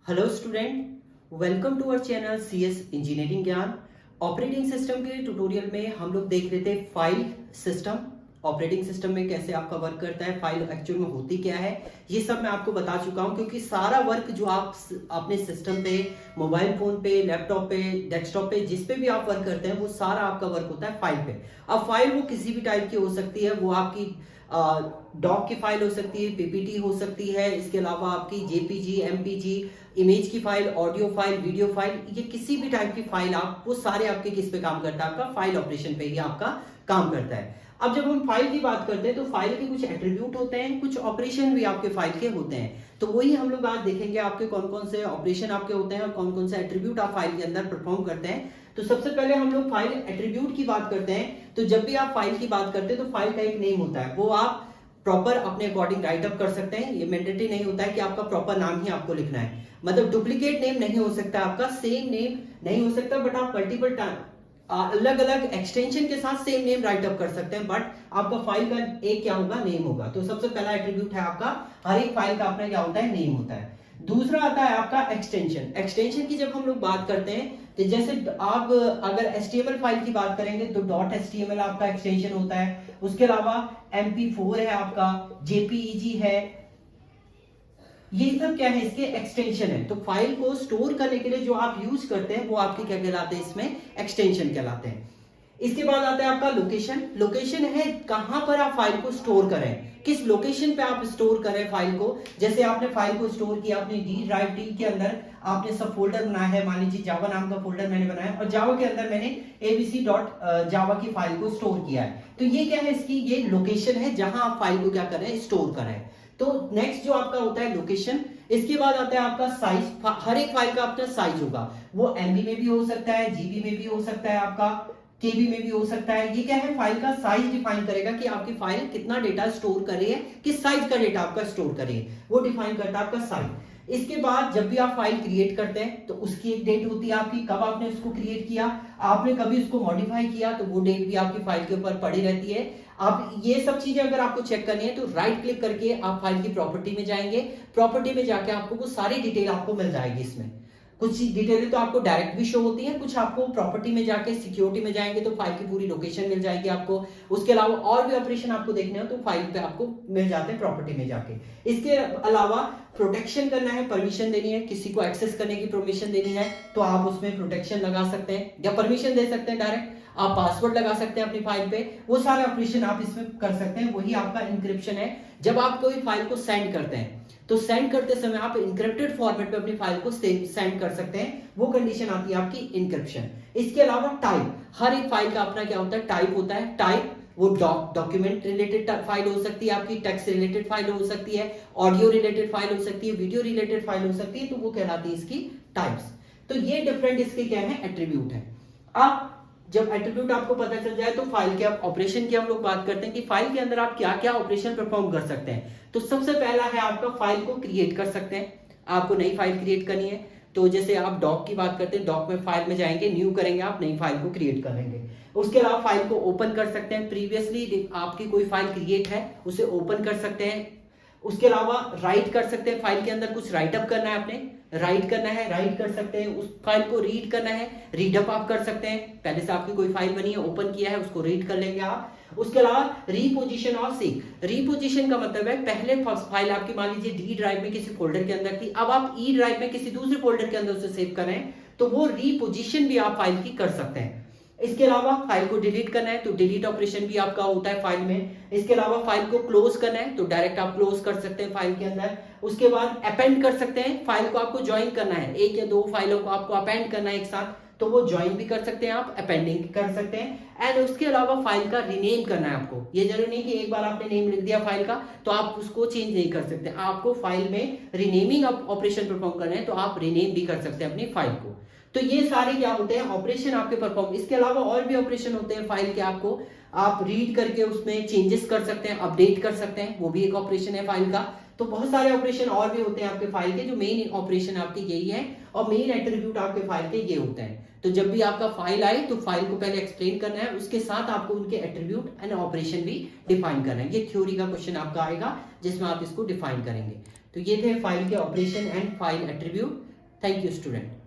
Hello student, welcome to our channel CS engineering Gyan. Operating system के tutorial में हम लोग देख रहे थे फाइल सिस्टम। ऑपरेटिंग सिस्टम में कैसे आपका वर्क करता है, फाइल एक्चुअल में होती क्या है, ये सब मैं आपको बता चुका हूं। क्योंकि सारा वर्क जो आप अपने सिस्टम पे, मोबाइल फोन पे, लैपटॉप पे, डेस्कटॉप पे, जिस पे भी आप वर्क करते हैं वो सारा आपका वर्क होता है फाइल पे। अब फाइल वो किसी भी टाइप की हो सकती है, वो आपकी डॉक की फाइल हो सकती है, पीपीटी हो सकती है, इसके अलावा आपकी जेपीजी, एमपीजी, इमेज की file, audio file, video file, ये किसी भी टाइप की फाइल आप, वो सारे आपके किस पे काम करता है, आपका फाइल ऑपरेशन पे ही आपका काम करता है। अब जब हम फाइल की बात करते हैं तो फाइल के कुछ एट्रीब्यूट होते हैं, कुछ ऑपरेशन भी आपके फाइल के होते हैं। तो वही हम लोग आज देखेंगे, आपके कौन कौन से ऑपरेशन आपके होते हैं और कौन कौन से एट्रीब्यूट आप फाइल के अंदर परफॉर्म करते हैं। तो सबसे पहले हम लोग फाइल एट्रीब्यूट की बात करते हैं। तो जब भी आप फाइल की बात करते हैं तो फाइल का एक नेम होता है, वो आप प्रॉपर अपने अकॉर्डिंग राइट अप कर सकते हैं। ये मैंडेटरी नहीं होता है कि आपका प्रॉपर नाम ही आपको लिखना है, मतलब डुप्लीकेट नेम नहीं हो सकता, आपका सेम नेम नहीं हो सकता, बट आप मल्टीपल टाइम अलग अलग एक्सटेंशन के साथ सेम नेम राइट अप कर सकते हैं, बट आपका फाइल का एक क्या होगा, नेम होगा। तो सबसे पहला एट्रीब्यूट है आपका, हर एक फाइल का अपना क्या होता है, नेम होता है। दूसरा आता है आपका एक्सटेंशन। एक्सटेंशन की जब हम लोग बात करते हैं तो जैसे आप अगर HTML फाइल की बात करेंगे तो .html आपका एक्सटेंशन होता है। उसके अलावा MP4 है आपका, JPEG है, ये सब क्या है, इसके एक्सटेंशन है। तो फाइल को स्टोर करने के लिए जो आप यूज करते हैं वो आपके क्या कहलाते हैं, इसमें एक्सटेंशन कहलाते हैं। इसके बाद आता है आपका लोकेशन। लोकेशन है कहां पर आप फाइल को स्टोर करें, किस लोकेशन पे आप स्टोर करें फाइल को। जैसे आपने फाइल को स्टोर किया अपनी डी ड्राइव डी के अंदर, आपने सब फोल्डर बनाया है, मान लीजिए जावा नाम का फोल्डर मैंने बनाया और जावा के अंदर मैंने abc.java की फाइल को स्टोर किया है। तो ये क्या है, इसकी ये लोकेशन है जहां आप फाइल को क्या करें, स्टोर करें। तो नेक्स्ट जो आपका होता है लोकेशन। इसके बाद आता है आपका साइज। हर एक फाइल का अपना साइज होगा, वो एमबी में भी हो सकता है, जीबी में भी हो सकता है, आपका केबी में भी हो सकता है। ये क्या है, फाइल का साइज डिफाइन करेगा कि आपकी फाइल कितना डेटा स्टोर कर रही है, किस साइज का डेटा आपका स्टोर कर रही है, वो डिफाइन करता है आपका साइज। इसके बाद जब भी आप फाइल क्रिएट करते हैं तो उसकी एक डेट होती है आपकी, कब आपने उसको क्रिएट किया, आपने कभी उसको मॉडिफाई किया तो वो डेट भी आपकी फाइल के ऊपर पड़ी रहती है। आप ये सब चीजें अगर आपको चेक करनी है तो राइट क्लिक करके आप फाइल की प्रॉपर्टी में जाएंगे। प्रॉपर्टी में जाके आपको वो सारी डिटेल आपको मिल जाएगी। इसमें कुछ डिटेल तो आपको डायरेक्ट भी शो होती है, कुछ आपको प्रॉपर्टी में जाके सिक्योरिटी में जाएंगे तो फाइल की पूरी लोकेशन मिल जाएगी आपको। उसके अलावा और भी ऑपरेशन आपको देखने हो तो फाइल पे आपको मिल जाते हैं प्रॉपर्टी में जाके। इसके अलावा प्रोटेक्शन करना है, परमिशन देनी है, किसी को एक्सेस करने की परमिशन देनी है तो आप उसमें प्रोटेक्शन लगा सकते हैं या परमिशन दे सकते हैं डायरेक्ट। आप पासवर्ड लगा सकते हैं अपनी फाइल पे, वो सारे ऑपरेशन आप इसमें कर सकते हैं। वही आपका इंक्रिप्शन है। जब आप कोई फाइल को सेंड करते हैं तो सेंड करते समय आप इंक्रिप्टेड फॉर्मेट पे अपनी फाइल को सेंड कर सकते हैं, वो कंडीशन आती है आपकी इंक्रिप्शन। इसके अलावा टाइप, हर एक फाइल का अपना क्या होता है, टाइप होता है। टाइप वो डॉक्यूमेंट रिलेटेड फाइल हो सकती है, आपकी टेक्स्ट रिलेटेड फाइल हो सकती है, ऑडियो रिलेटेड फाइल हो सकती है, वीडियो रिलेटेड फाइल हो सकती है, तो वो कहलाती है इसकी टाइप्स। तो ये डिफरेंट इसके क्या है, एट्रीब्यूट है। अब जब एट्रीब्यूट आपको पता चल जाए तो फाइल के ऑपरेशन की हम लोग बात करते हैं कि फाइल के अंदर आप क्या क्या ऑपरेशन परफॉर्म कर सकते हैं। तो सबसे पहला है आपका फाइल को क्रिएट कर सकते हैं। आपको नई फाइल क्रिएट करनी है तो जैसे आप डॉक की बात करते हैं, डॉक में फाइल में जाएंगे, न्यू करेंगे, आप नई फाइल को क्रिएट कर लेंगे। उसके अलावा फाइल को ओपन कर सकते हैं, प्रीवियसली आपकी कोई फाइल क्रिएट है उसे ओपन कर सकते हैं। उसके अलावा राइट कर सकते हैं, फाइल के अंदर कुछ राइट अप करना है, आपने राइट करना है, राइट कर सकते हैं। उस फाइल को रीड करना है, रीड अप आप कर सकते हैं। पहले से आपकी कोई फाइल बनी है, ओपन किया है, उसको रीड कर लेंगे आप। उसके अलावा रीपोजिशन और सीक। रीपोजिशन का मतलब है पहले फाइल आपकी मान लीजिए डी ड्राइव में किसी फोल्डर के अंदर थी, अब आप ई ड्राइव में किसी दूसरे फोल्डर के अंदर उसे सेव कर रहे हैं, तो वो रीपोजिशन भी आप फाइल की कर सकते हैं। इसके अलावा फाइल को डिलीट करना है तो डिलीट ऑपरेशन भी आपका होता है फाइल में। इसके अलावा फाइल को क्लोज करना है तो डायरेक्ट आप क्लोज कर सकते हैं फाइल के अंदर। उसके बाद अपेंड कर सकते हैं, फाइल को आपको ज्वाइन करना है, एक या दो फाइलों को आपको अपेंड करना है एक साथ, तो वो ज्वाइन भी कर सकते हैं आप, अपेंडिंग कर सकते हैं। एंड उसके अलावा फाइल का रीनेम करना है आपको। ये जरूरी नहीं कि एक बार आपने नेम लिख दिया फाइल का तो आप उसको चेंज नहीं कर सकते, आपको फाइल में रीनेमिंग ऑपरेशन परफॉर्म करना है तो आप रीनेम भी कर सकते हैं अपनी फाइल को। तो ये सारे क्या होते हैं, ऑपरेशन आपके परफॉर्म। इसके अलावा और भी ऑपरेशन होते हैं फाइल के, आपको आप रीड करके उसमें चेंजेस कर सकते हैं, अपडेट कर सकते हैं, वो भी एक ऑपरेशन है फाइल का। तो बहुत सारे ऑपरेशन और भी होते हैं आपके फाइल के, जो मेन ऑपरेशन आपके यही है और मेन एट्रीब्यूट आपके फाइल के ये होते हैं। तो जब भी आपका फाइल आए तो फाइल को पहले एक्सप्लेन करना है, उसके साथ आपको उनके एट्रीब्यूट एंड ऑपरेशन भी डिफाइन करना है। ये थ्योरी का क्वेश्चन आपका आएगा जिसमें आप इसको डिफाइन करेंगे। तो ये थे फाइल के operation and file attribute. Thank you student.